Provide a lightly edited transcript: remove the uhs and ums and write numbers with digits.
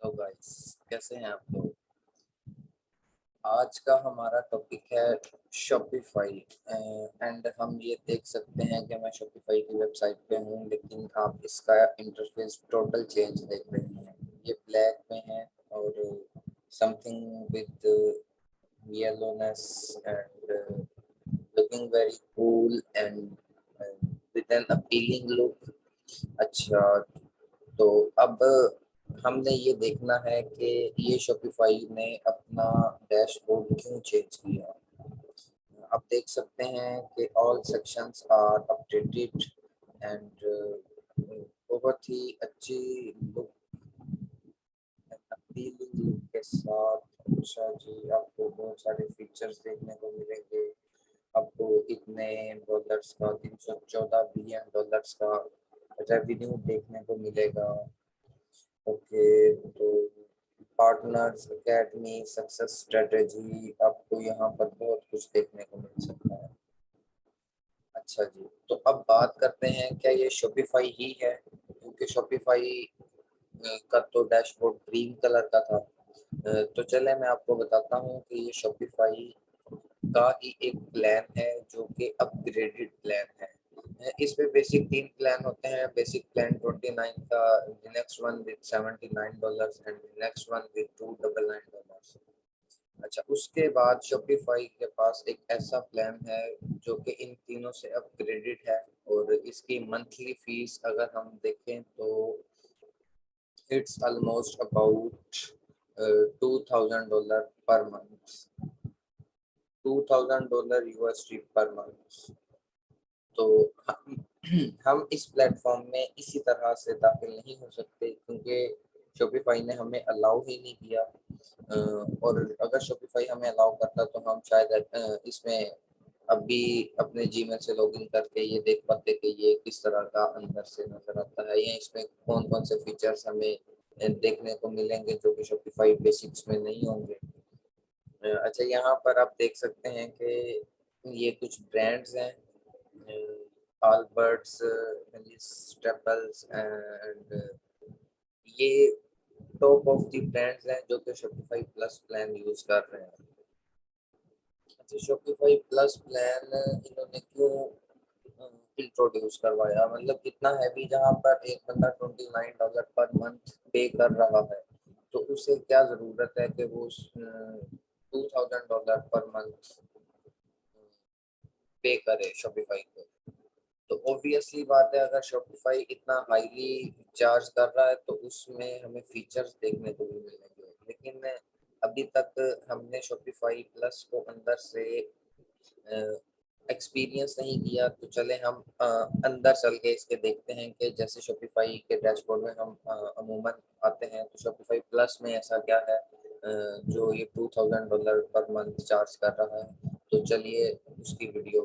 तो गाइस कैसे हैं आप लोग। आज का हमारा टॉपिक है शॉपिफाई एंड हम ये देख सकते हैं कि मैं शॉपिफाई की वेबसाइट पे हूँ, लेकिन आप इसका इंटरफेस टोटल चेंज देख रहे हैं। ये ब्लैक में है और something with yellowness and looking very cool and with an appealing look. अच्छा, तो अब हमने ये देखना है कि ये शॉपिफाई ने अपना डैशबोर्ड क्यों चेंज किया। आप देख सकते हैं कि all sections are updated and बहुत ही अच्छी लुक अपीलिंग लुक के साथ। अच्छा जी, आपको बहुत सारे फीचर्स देखने को मिलेंगे। आपको इतने डॉलर्स का 314 बिलियन डॉलर्स का रेवेन्यू देखने को मिलेगा। ओके, तो पार्टनर्स एकेडमी सक्सेस स्ट्रेटेजी, आपको यहाँ पर बहुत कुछ देखने को मिल सकता है। अच्छा जी, तो अब बात करते हैं क्या ये शॉपिफाई ही है, क्योंकि शॉपिफाई का तो डैशबोर्ड ग्रीन कलर का था। तो चले मैं आपको बताता हूँ कि ये शॉपिफाई का ही एक प्लान है जो कि अपग्रेडेड प्लान है। इसमें बेसिक 3 प्लान होते हैं। बेसिक प्लान 29 का, next one with $79 and next one with $299। अच्छा, उसके बाद शॉपिफाई के पास एक ऐसा प्लान है जो कि इन तीनों से अपग्रेडेड है, और इसकी मंथली फीस अगर हम देखें तो it's almost about $2000 per month, $2000 USD per month. तो हम इस प्लेटफॉर्म में इसी तरह से दाखिल नहीं हो सकते, क्योंकि शॉपिफाई ने हमें अलाउ ही नहीं किया। और अगर शॉपिफाई हमें अलाउ करता तो हम शायद इसमें अभी अपने जीमेल से लॉगिन करके ये देख पाते कि ये किस तरह का अंदर से नजर आता है, या इसमें कौन कौन से फीचर्स हमें देखने को मिलेंगे जो कि शॉपिफाई बेसिक्स में नहीं होंगे। अच्छा, यहाँ पर आप देख सकते हैं कि ये कुछ ब्रांड्स हैं, आल्बर्ट्स, स्टेपल्स एंड ये टॉप ऑफ द ब्रांड्स हैं जो कि शॉपिफाई प्लस प्लान यूज कर रहे हैं। अच्छा, शॉपिफाई प्लस प्लान इन्होंने क्यों इंट्रोड्यूस करवाया, मतलब कितना हैवी, जहाँ पर एक बंदा $29 पर मंथ पे कर रहा है, तो उसे क्या जरूरत है कि वो $2000 पर मंथ पे करे शॉपिफाई को। तो ऑब्वियसली बात है, अगर शॉपिफाई इतना हाईली चार्ज कर रहा है तो उसमें हमें फीचर्स देखने को भी मिलेंगे, लेकिन अभी तक हमने शॉपिफाई प्लस को अंदर से एक्सपीरियंस नहीं किया। तो चले हम अंदर चल के इसके देखते हैं कि जैसे शॉपिफाई के डैशबोर्ड में हम अमूमन आते हैं, तो शॉपिफाई प्लस में ऐसा क्या है जो ये $2000 पर मंथ चार्ज कर रहा है। तो चलिए उसकी वीडियो